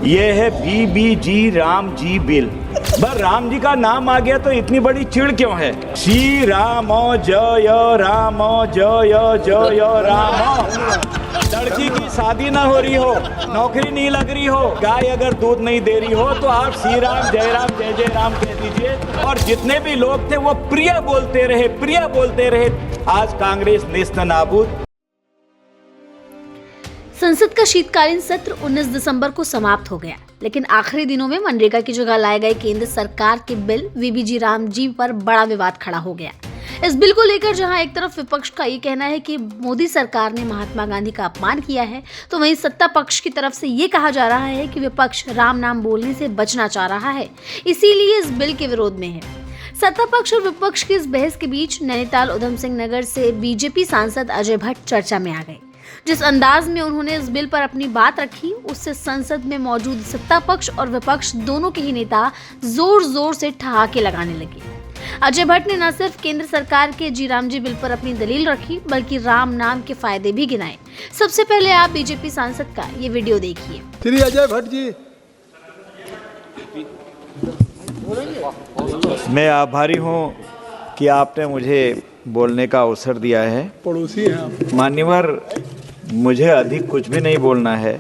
ये है BBG Ram ji bill. बस राम जी का नाम आ गया तो इतनी बड़ी चिढ़ क्यों है? श्री राम जय राम जय जय राम। लड़की की शादी ना हो रही हो, नौकरी नहीं लग रही हो, गाय अगर दूध नहीं दे रही हो तो आप श्री राम जय राम कह दीजिए। और जितने भी लोग थे वो प्रिय बोलते रहे। आज कांग्रेस नेस्त नाबूद। संसद का शीतकालीन सत्र 19 दिसंबर को समाप्त हो गया, लेकिन आखिरी दिनों में मनरेगा की जगह लाए गए केंद्र सरकार के बिल बीबीजी राम जी पर बड़ा विवाद खड़ा हो गया। इस बिल को लेकर जहां एक तरफ विपक्ष का ये कहना है कि मोदी सरकार ने महात्मा गांधी का अपमान किया है, तो वहीं सत्ता पक्ष की तरफ से ये कहा जा रहा है कि विपक्ष राम नाम बोलने से बचना चाह रहा है, इसीलिए इस बिल के विरोध में है। सत्ता पक्ष और विपक्ष की इस बहस के बीच नैनीताल उधम सिंह नगर से बीजेपी सांसद अजय भट्ट चर्चा में आ गए। जिस अंदाज में उन्होंने इस बिल पर अपनी बात रखी, उससे संसद में मौजूद सत्ता पक्ष और विपक्ष दोनों के ही नेता जोर जोर से ठहाके लगाने लगे। अजय भट्ट ने न सिर्फ केंद्र सरकार के जी राम जी बिल पर अपनी दलील रखी, बल्कि राम नाम के फायदे भी गिनाए। सबसे पहले आप बीजेपी सांसद का ये वीडियो देखिए। श्री अजय भट्ट जी, मैं आभारी हूँ कि आपने मुझे बोलने का अवसर दिया है। पड़ोसी हैं आप। मान्यवर, मुझे अधिक कुछ भी नहीं बोलना है।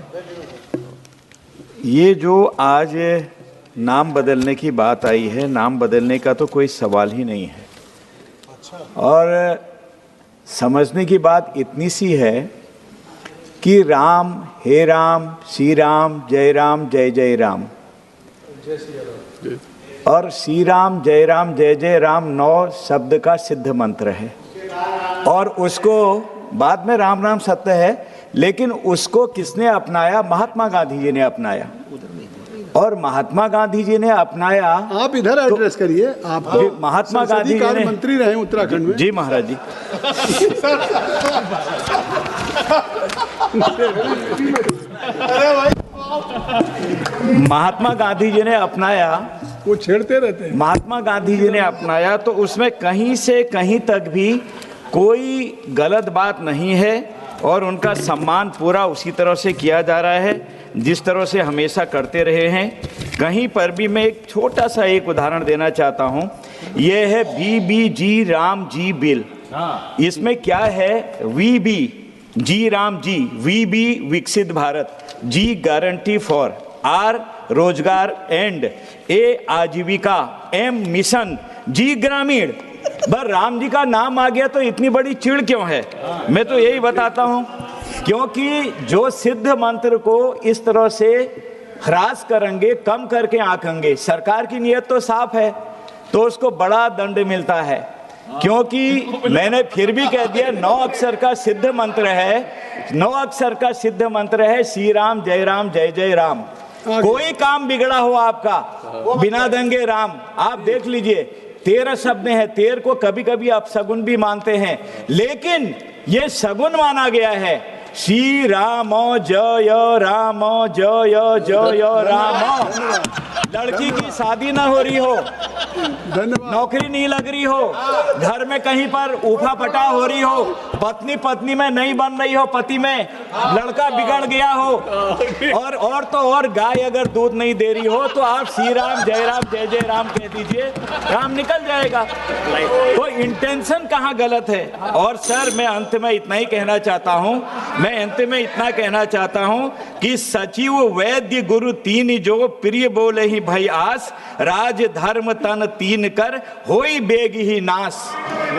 ये जो आज नाम बदलने की बात आई है, नाम बदलने का तो कोई सवाल ही नहीं है। और समझने की बात इतनी सी है कि राम, हे राम, श्री राम जय जय राम। और श्री राम जय राम 9 शब्द का सिद्ध मंत्र है। और उसको बाद में राम नाम सत्य है, लेकिन उसको किसने अपनाया? महात्मा गांधी जी ने अपनाया। और महात्मा गांधी जी ने अपनाया। आप इधर एड्रेस करिए। आप महात्मा गांधी जी ने मंत्री रहे उत्तराखंड में। जी महाराज जी। महात्मा गांधी जी ने अपनाया। वो छेड़ते रहते हैं। महात्मा गांधी जी ने अपनाया तो उसमें कहीं से कहीं तक भी कोई गलत बात नहीं है, और उनका सम्मान पूरा उसी तरह से किया जा रहा है जिस तरह से हमेशा करते रहे हैं। कहीं पर भी मैं एक छोटा सा एक उदाहरण देना चाहता हूं। यह है बीबीजी राम जी बिल। इसमें क्या है? वीबी जी राम जी, वीबी विकसित भारत, जी गारंटी फॉर, आर रोजगार एंड, ए आजीविका, एम मिशन, जी ग्रामीण। बस राम जी का नाम आ गया तो इतनी बड़ी चिढ़ क्यों है? मैं तो यही बताता हूं, क्योंकि जो सिद्ध मंत्र को इस तरह से ह्रास करेंगे, कम करके आंकेंगे, सरकार की नीयत तो साफ है, तो उसको बड़ा दंड मिलता है। क्योंकि मैंने फिर भी कह दिया, 9 अक्षर का सिद्ध मंत्र है, 9 अक्षर का सिद्ध मंत्र है श्री राम जय जय राम। कोई काम बिगड़ा हो आपका, बिना दंगे राम। आप देख लीजिए, 13 शब्द हैं। 13 को कभी कभी आप सगुन भी मानते हैं, लेकिन ये सगुन माना गया है। श्री राम जय जय राम। लड़की की शादी ना हो रही हो, नौकरी नहीं लग रही हो, घर में कहीं पर उफा पटा हो रही हो, पत्नी में नहीं बन रही हो, पति में लड़का बिगड़ गया हो, और तो और गाय अगर दूध नहीं दे रही हो तो आप श्री राम जय राम कह दीजिए, काम निकल जाएगा। तो इंटेंशन कहाँ गलत है? और सर, मैं अंत में इतना कहना चाहता हूं कि सचिव वैद्य गुरु 3 जो प्रिय बोले ही भई आस, राज धर्म तन 3 कर होई बेग ही नाश।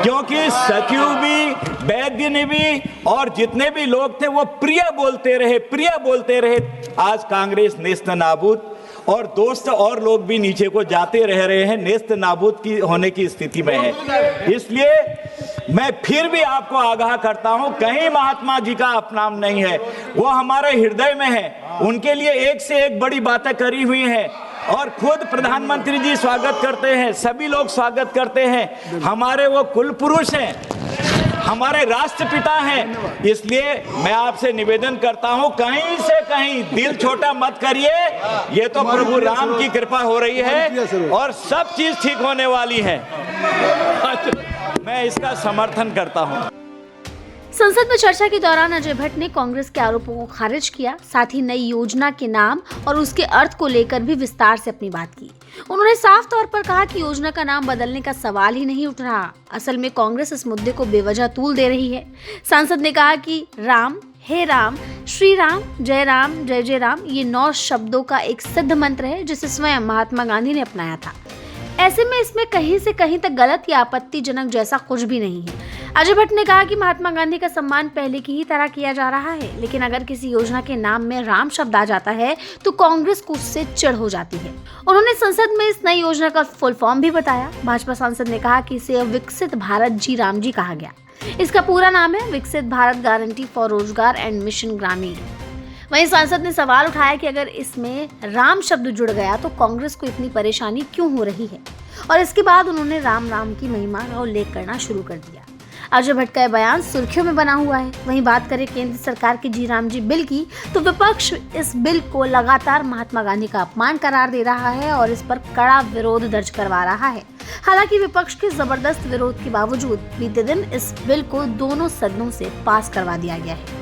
क्योंकि सचिव भी, वैद्य ने भी, और जितने भी लोग थे वो प्रिय बोलते रहे। आज कांग्रेस नेस्त नाबूद, और दोस्त और लोग भी नीचे को जाते रह रहे हैं, नेस्त नाबूद की होने की स्थिति में है। इसलिए मैं फिर भी आपको आगाह करता हूं, कहीं महात्मा जी का अपमान नहीं है, वो हमारे हृदय में है। उनके लिए एक से एक बड़ी बातें करी हुई हैं, और खुद प्रधानमंत्री जी स्वागत करते हैं, सभी लोग स्वागत करते हैं। हमारे वो कुल पुरुष हैं, हमारे राष्ट्रपिता हैं। इसलिए मैं आपसे निवेदन करता हूं, कहीं से कहीं दिल छोटा मत करिए। ये तो प्रभु राम की कृपा हो रही है और सब चीज ठीक होने वाली है। मैं इसका समर्थन करता हूं। संसद में चर्चा के दौरान अजय भट्ट ने कांग्रेस के आरोपों को खारिज किया, साथ ही नई योजना के नाम और उसके अर्थ को लेकर भी विस्तार से अपनी बात की। उन्होंने साफ तौर पर कहा कि योजना का नाम बदलने का सवाल ही नहीं उठ रहा। असल में कांग्रेस इस मुद्दे को बेवजह तूल दे रही है। सांसद ने कहा कि राम, हे राम, श्री राम, जय जय राम ये 9 शब्दों का एक सिद्ध मंत्र है जिसे स्वयं महात्मा गांधी ने अपनाया था। ऐसे में इसमें कहीं से कहीं तक गलत या आपत्तिजनक जैसा कुछ भी नहीं है। अजय भट्ट ने कहा कि महात्मा गांधी का सम्मान पहले की ही तरह किया जा रहा है, लेकिन अगर किसी योजना के नाम में राम शब्द आ जाता है तो कांग्रेस को उससे चिढ़ हो जाती है। उन्होंने संसद में इस नई योजना का फुल फॉर्म भी बताया। भाजपा सांसद ने कहा कि इसे विकसित भारत जी राम जी कहा गया। इसका पूरा नाम है विकसित भारत गारंटी फॉर रोजगार एंड मिशन ग्रामीण। वहीं सांसद ने सवाल उठाया कि अगर इसमें राम शब्द जुड़ गया तो कांग्रेस को इतनी परेशानी क्यों हो रही है, और इसके बाद उन्होंने राम राम की महिमा का उल्लेख करना शुरू कर दिया। अजय भट्ट का बयान सुर्खियों में बना हुआ है। वहीं बात करें केंद्र सरकार के जी राम जी बिल की, तो विपक्ष इस बिल को लगातार महात्मा गांधी का अपमान करार दे रहा है और इस पर कड़ा विरोध दर्ज करवा रहा है। हालांकि विपक्ष के जबरदस्त विरोध के बावजूद बीते दिन इस बिल को दोनों सदनों से पास करवा दिया गया है।